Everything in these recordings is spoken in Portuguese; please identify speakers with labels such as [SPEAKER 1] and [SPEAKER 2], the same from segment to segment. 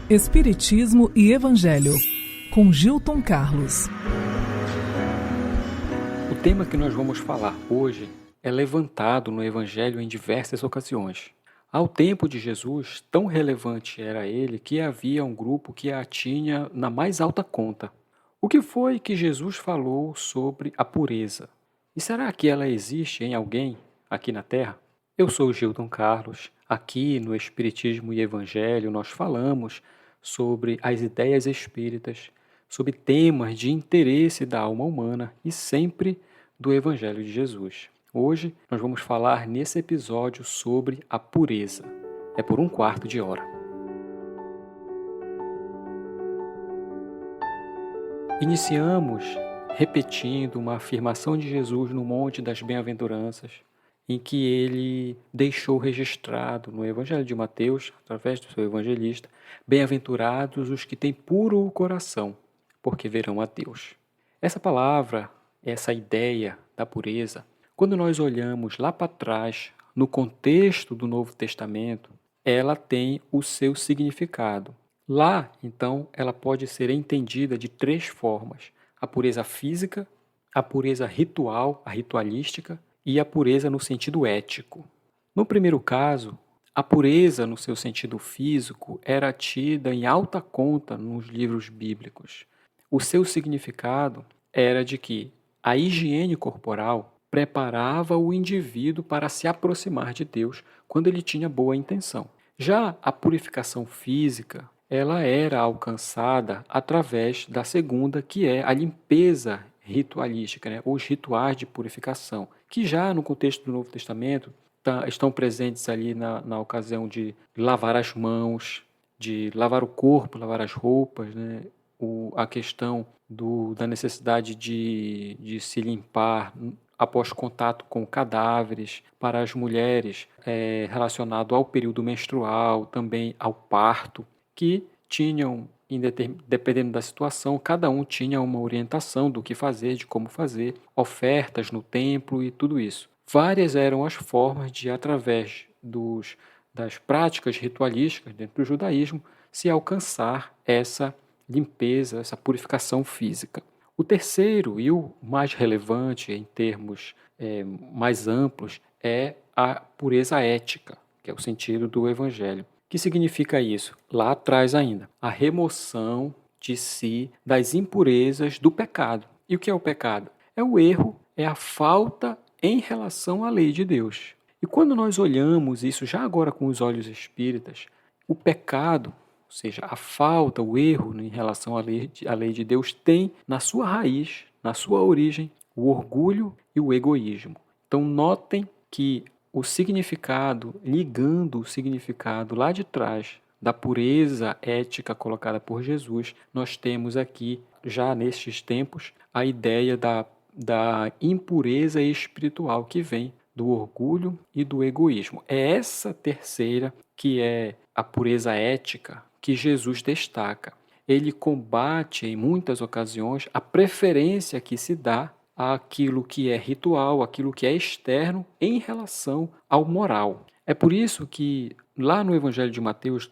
[SPEAKER 1] Espiritismo e Evangelho, com Gilton Carlos.
[SPEAKER 2] O tema que nós vamos falar hoje é levantado no Evangelho em diversas ocasiões. Ao tempo de Jesus, tão relevante era ele que havia um grupo que a tinha na mais alta conta. O que foi que Jesus falou sobre a pureza? E será que ela existe em alguém aqui na Terra? Eu sou o Gilton Carlos. Aqui no Espiritismo e Evangelho nós falamos sobre as ideias espíritas, sobre temas de interesse da alma humana e sempre do Evangelho de Jesus. Hoje nós vamos falar nesse episódio sobre a pureza. É por um quarto de hora. Iniciamos repetindo uma afirmação de Jesus no Monte das Bem-aventuranças, em que ele deixou registrado no Evangelho de Mateus, através do seu evangelista, bem-aventurados os que têm puro o coração, porque verão a Deus. Essa palavra, essa ideia da pureza, quando nós olhamos lá para trás, no contexto do Novo Testamento, ela tem o seu significado. Lá, então, ela pode ser entendida de três formas: a pureza física, a pureza ritual, a ritualística, e a pureza no sentido ético. No primeiro caso, a pureza no seu sentido físico era tida em alta conta nos livros bíblicos. O seu significado era de que a higiene corporal preparava o indivíduo para se aproximar de Deus quando ele tinha boa intenção. Já a purificação física, ela era alcançada através da segunda, que é a limpeza ritualística, né? Os rituais de purificação, que já no contexto do Novo Testamento estão presentes ali na ocasião de lavar as mãos, de lavar o corpo, lavar as roupas, né? A questão da necessidade de se limpar após contato com cadáveres, para as mulheres relacionado ao período menstrual, também ao parto, que tinham, dependendo da situação, cada um tinha uma orientação do que fazer, de como fazer, ofertas no templo e tudo isso. Várias eram as formas de, através das práticas ritualísticas dentro do judaísmo, se alcançar essa limpeza, essa purificação física. O terceiro e o mais relevante em termos mais amplos é a pureza ética, que é o sentido do Evangelho. O que significa isso? Lá atrás ainda, a remoção de si das impurezas do pecado. E o que é o pecado? É o erro, é a falta em relação à lei de Deus. E quando nós olhamos isso já agora com os olhos espíritas, o pecado, ou seja, a falta, o erro em relação à lei de Deus, tem na sua raiz, na sua origem, o orgulho e o egoísmo. Então notem que o significado, ligando o significado lá de trás da pureza ética colocada por Jesus, nós temos aqui, já nestes tempos, a ideia da impureza espiritual que vem do orgulho e do egoísmo. É essa terceira que é a pureza ética que Jesus destaca. Ele combate, em muitas ocasiões, a preferência que se dá àquilo que é ritual, àquilo que é externo, em relação ao moral. É por isso que, lá no Evangelho de Mateus,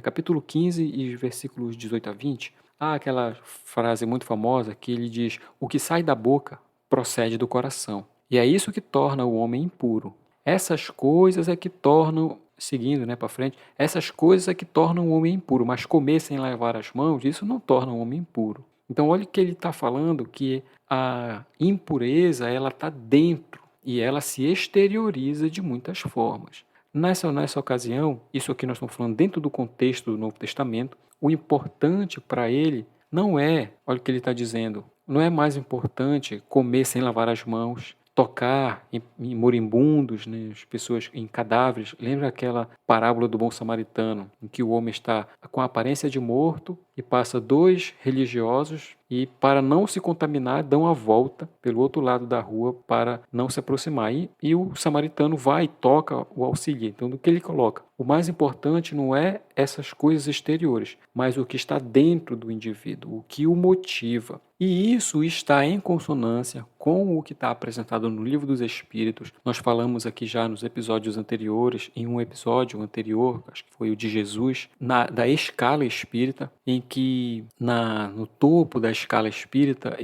[SPEAKER 2] capítulo 15 e versículos 18 a 20, há aquela frase muito famosa que ele diz: o que sai da boca procede do coração. E é isso que torna o homem impuro. Essas coisas é que tornam, seguindo para frente, essas coisas é que tornam o homem impuro, mas comer sem lavar as mãos, isso não torna o homem impuro. Então, olha que ele está falando, que a impureza ela está dentro e ela se exterioriza de muitas formas. Nessa ocasião, isso aqui nós estamos falando dentro do contexto do Novo Testamento, o importante para ele não é, olha o que ele está dizendo, não é mais importante comer sem lavar as mãos, tocar em moribundos, né, as pessoas em cadáveres. Lembra aquela parábola do bom samaritano, em que o homem está com a aparência de morto e passa 2 religiosos e, para não se contaminar, dão a volta pelo outro lado da rua para não se aproximar. E o samaritano vai e toca o auxilia. Então, do que ele coloca? O mais importante não é essas coisas exteriores, mas o que está dentro do indivíduo, o que o motiva. E isso está em consonância com o que está apresentado no Livro dos Espíritos. Nós falamos aqui já nos episódios anteriores, em um episódio anterior, acho que foi o de Jesus, da escala espírita, em que no topo da escala espírita,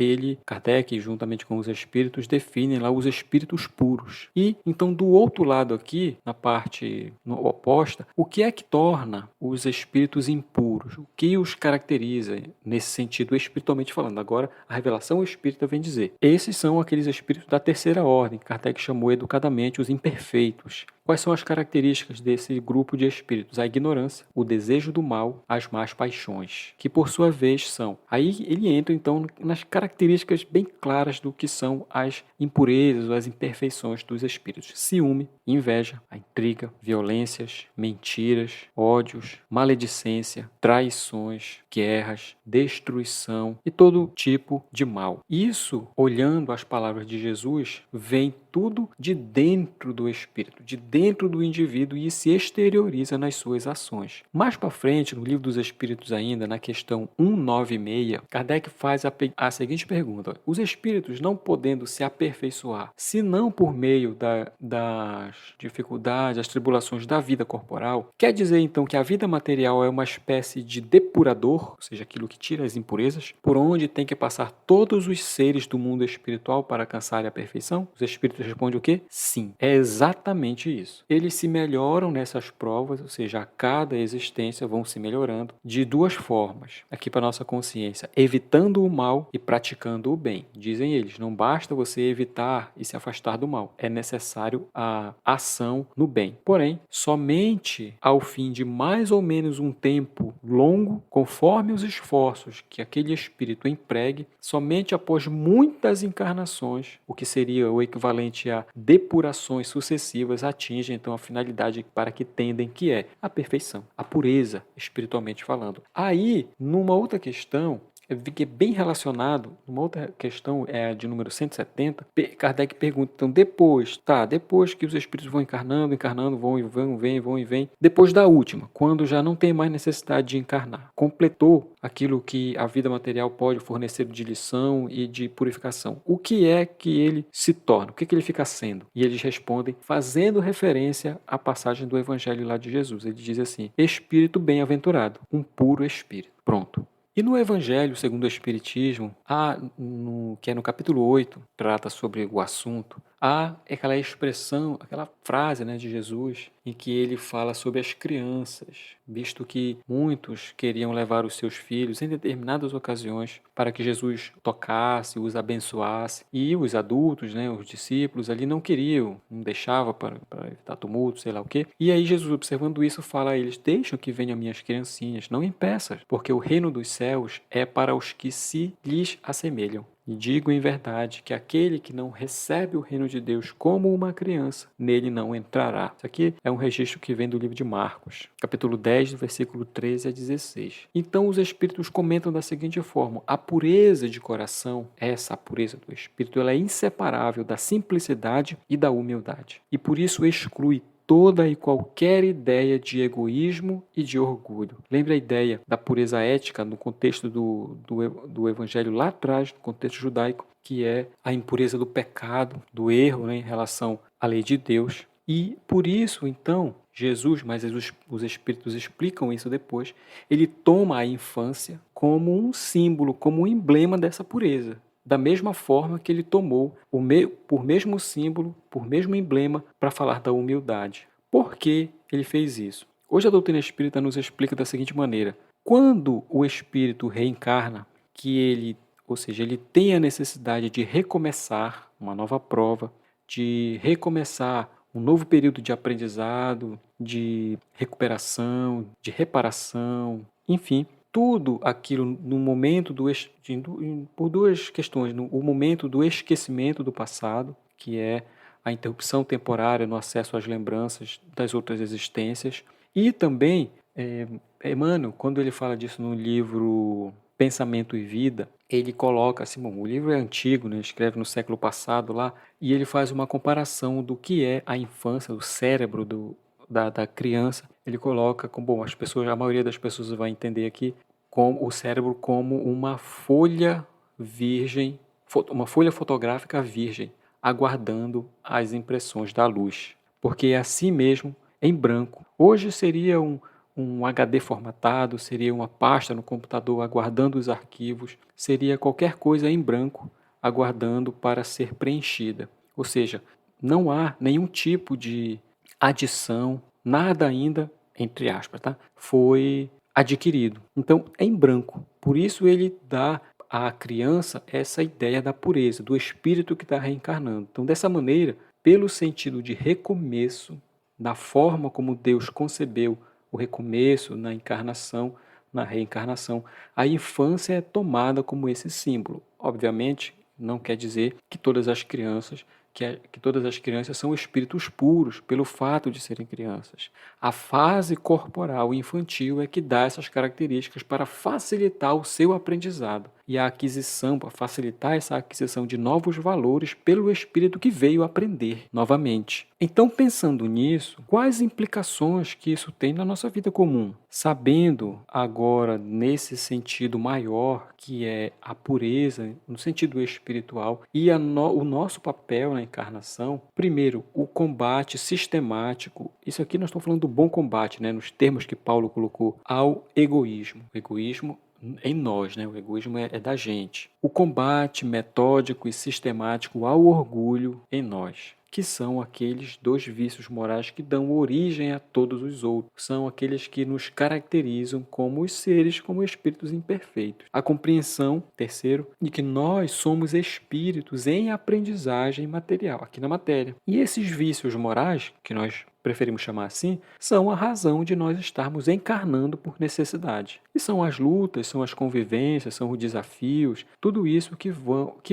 [SPEAKER 2] Kardec, juntamente com os espíritos, definem lá os espíritos puros. E então, do outro lado aqui, na parte oposta, o que é que torna os espíritos impuros? O que os caracteriza nesse sentido, espiritualmente falando? Agora, a revelação espírita vem dizer: esses são aqueles espíritos da terceira ordem, Kardec chamou educadamente os imperfeitos. Quais são as características desse grupo de espíritos? A ignorância, o desejo do mal, as más paixões, que por sua vez são. Aí ele entra então nas características bem claras do que são as impurezas ou as imperfeições dos espíritos: ciúme, inveja, a intriga, violências, mentiras, ódios, maledicência, traições, guerras, destruição e todo tipo de mal. Isso, olhando as palavras de Jesus, vem tudo de dentro do espírito, de dentro do indivíduo, e se exterioriza nas suas ações. Mais para frente, no Livro dos Espíritos ainda, na questão 196, Kardec faz a seguinte pergunta: os espíritos, não podendo se aperfeiçoar, senão por meio das dificuldades, das tribulações da vida corporal, quer dizer então que a vida material é uma espécie de depurador, ou seja, aquilo que tira as impurezas, por onde tem que passar todos os seres do mundo espiritual para alcançar a perfeição? Os espíritos respondem o quê? Sim, é exatamente isso. Eles se melhoram nessas provas, ou seja, a cada existência vão se melhorando de duas formas, aqui para nossa consciência: evitando o mal e praticando o bem. Dizem eles, não basta você evitar e se afastar do mal, é necessário a ação no bem. Porém, somente ao fim de mais ou menos um tempo longo, conforme os esforços que aquele espírito empregue, somente após muitas encarnações, o que seria o equivalente a depurações sucessivas, atinge então a finalidade para que tendem, que é a perfeição, a pureza, espiritualmente falando. Aí, numa outra questão, que é bem relacionado, uma outra questão é a de número 170, Kardec pergunta, então, depois que os espíritos vão encarnando, vão e vêm, depois da última, quando já não tem mais necessidade de encarnar, completou aquilo que a vida material pode fornecer de lição e de purificação, o que é que ele se torna? O que é que ele fica sendo? E eles respondem fazendo referência à passagem do Evangelho lá de Jesus. Ele diz assim: espírito bem-aventurado, um puro espírito. Pronto. E no Evangelho segundo o Espiritismo, que é no capítulo 8, trata sobre o assunto, há aquela expressão, aquela frase, né, de Jesus, em que ele fala sobre as crianças, visto que muitos queriam levar os seus filhos em determinadas ocasiões para que Jesus tocasse, os abençoasse, e os adultos, né, os discípulos ali não queriam, não deixavam para evitar tumulto, sei lá o quê. E aí Jesus, observando isso, fala a eles: deixam que venham minhas criancinhas, não impeças, porque o reino dos céus é para os que se lhes assemelham. E digo em verdade que aquele que não recebe o reino de Deus como uma criança, nele não entrará. Isso aqui é um registro que vem do livro de Marcos, capítulo 10, versículo 13 a 16. Então os espíritos comentam da seguinte forma: a pureza de coração, essa pureza do espírito, ela é inseparável da simplicidade e da humildade. E por isso exclui toda e qualquer ideia de egoísmo e de orgulho. Lembre a ideia da pureza ética no contexto do Evangelho lá atrás, no contexto judaico, que é a impureza do pecado, do erro, né, em relação à lei de Deus. E por isso, então, Jesus, mas os Espíritos explicam isso depois, ele toma a infância como um símbolo, como um emblema dessa pureza. Da mesma forma que ele tomou por mesmo símbolo, por mesmo emblema, para falar da humildade. Por que ele fez isso? Hoje a doutrina espírita nos explica da seguinte maneira: quando o espírito reencarna, ou seja, ele tem a necessidade de recomeçar uma nova prova, de recomeçar um novo período de aprendizado, de recuperação, de reparação, enfim, tudo aquilo no momento por duas questões: o momento do esquecimento do passado, que é a interrupção temporária no acesso às lembranças das outras existências, e também Emmanuel, quando ele fala disso no livro Pensamento e Vida, ele coloca assim, bom, o livro é antigo, né, escreve no século passado lá, e ele faz uma comparação do que é a infância, o cérebro da criança. Ele coloca, como, bom, a maioria das pessoas vai entender aqui, como o cérebro como uma folha virgem, uma folha fotográfica virgem, aguardando as impressões da luz. Porque é assim mesmo, em branco. Hoje seria um HD formatado, seria uma pasta no computador aguardando os arquivos, seria qualquer coisa em branco aguardando para ser preenchida. Ou seja, não há nenhum tipo de adição, nada ainda, entre aspas, tá? Foi adquirido. Então, é em branco. Por isso ele dá à criança essa ideia da pureza, do espírito que está reencarnando. Então, dessa maneira, pelo sentido de recomeço, da forma como Deus concebeu o recomeço na encarnação, na reencarnação, a infância é tomada como esse símbolo. Obviamente, não quer dizer que todas as crianças são espíritos puros pelo fato de serem crianças. A fase corporal infantil é que dá essas características para facilitar o seu aprendizado e a aquisição, para facilitar essa aquisição de novos valores pelo espírito que veio aprender novamente. Então, pensando nisso, quais implicações que isso tem na nossa vida comum? Sabendo agora nesse sentido maior, que é a pureza, no sentido espiritual, e o nosso papel na encarnação, primeiro, o combate sistemático, isso aqui nós estamos falando do bom combate, né, nos termos que Paulo colocou, ao egoísmo. O egoísmo em nós, né? O egoísmo é da gente. O combate metódico e sistemático ao orgulho em nós, que são aqueles dois vícios morais que dão origem a todos os outros. São aqueles que nos caracterizam como os seres, como espíritos imperfeitos. A compreensão, terceiro, de que nós somos espíritos em aprendizagem material, aqui na matéria. E esses vícios morais, que nós preferimos chamar assim, são a razão de nós estarmos encarnando por necessidade. E são as lutas, são as convivências, são os desafios, tudo isso que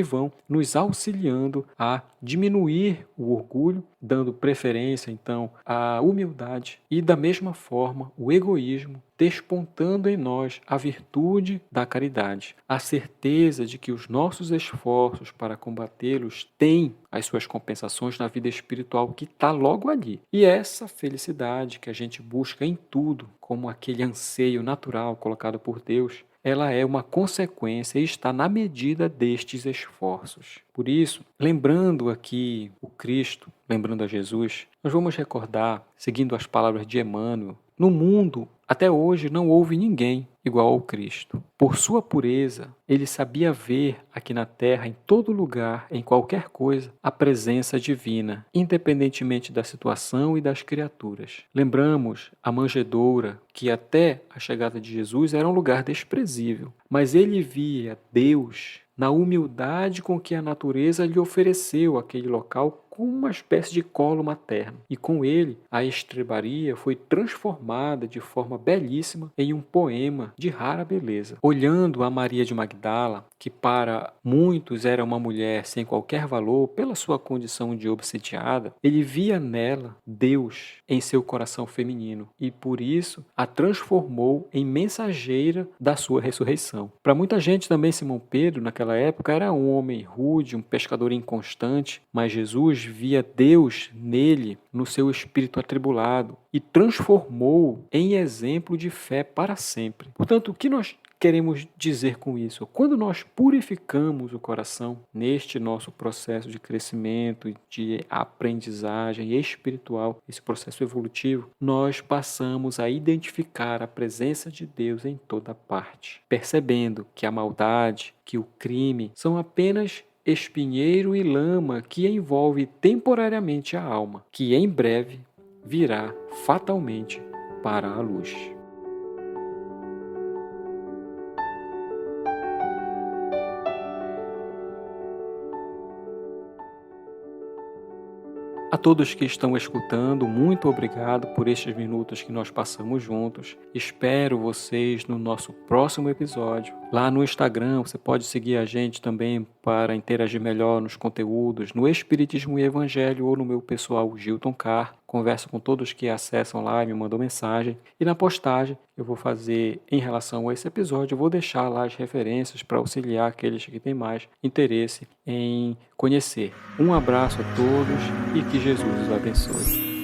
[SPEAKER 2] vão nos auxiliando a diminuir o orgulho, dando preferência, então, à humildade e, da mesma forma, o egoísmo, despontando em nós a virtude da caridade, a certeza de que os nossos esforços para combatê-los têm as suas compensações na vida espiritual que está logo ali. E essa felicidade que a gente busca em tudo, como aquele anseio natural colocado por Deus, ela é uma consequência e está na medida destes esforços. Por isso, lembrando aqui o Cristo, lembrando a Jesus, nós vamos recordar, seguindo as palavras de Emmanuel, no mundo, até hoje, não houve ninguém igual ao Cristo. Por sua pureza, ele sabia ver aqui na terra, em todo lugar, em qualquer coisa, a presença divina, independentemente da situação e das criaturas. Lembramos a manjedoura, que até a chegada de Jesus era um lugar desprezível, mas ele via Deus na humildade com que a natureza lhe ofereceu aquele local como uma espécie de colo materno. E com ele, a estrebaria foi transformada de forma belíssima em um poema de rara beleza. Olhando a Maria de Magdala, que para muitos era uma mulher sem qualquer valor pela sua condição de obsidiada, ele via nela Deus em seu coração feminino e por isso a transformou em mensageira da sua ressurreição. Para muita gente também, Simão Pedro naquela época era um homem rude, um pescador inconstante, mas Jesus via Deus nele, no seu espírito atribulado, e transformou em exemplo de fé para sempre. Portanto, o que nós queremos dizer com isso? Quando nós purificamos o coração neste nosso processo de crescimento, de aprendizagem espiritual, esse processo evolutivo, nós passamos a identificar a presença de Deus em toda parte, percebendo que a maldade, que o crime são apenas espinheiro e lama que envolve temporariamente a alma, que em breve virá fatalmente para a luz. A todos que estão escutando, muito obrigado por estes minutos que nós passamos juntos. Espero vocês no nosso próximo episódio. Lá no Instagram, você pode seguir a gente também para interagir melhor nos conteúdos, no Espiritismo e Evangelho ou no meu pessoal Gilton Carr. Converso com todos que acessam lá e me mandam mensagem. E na postagem eu vou fazer em relação a esse episódio, eu vou deixar lá as referências para auxiliar aqueles que têm mais interesse em conhecer. Um abraço a todos e que Jesus os abençoe.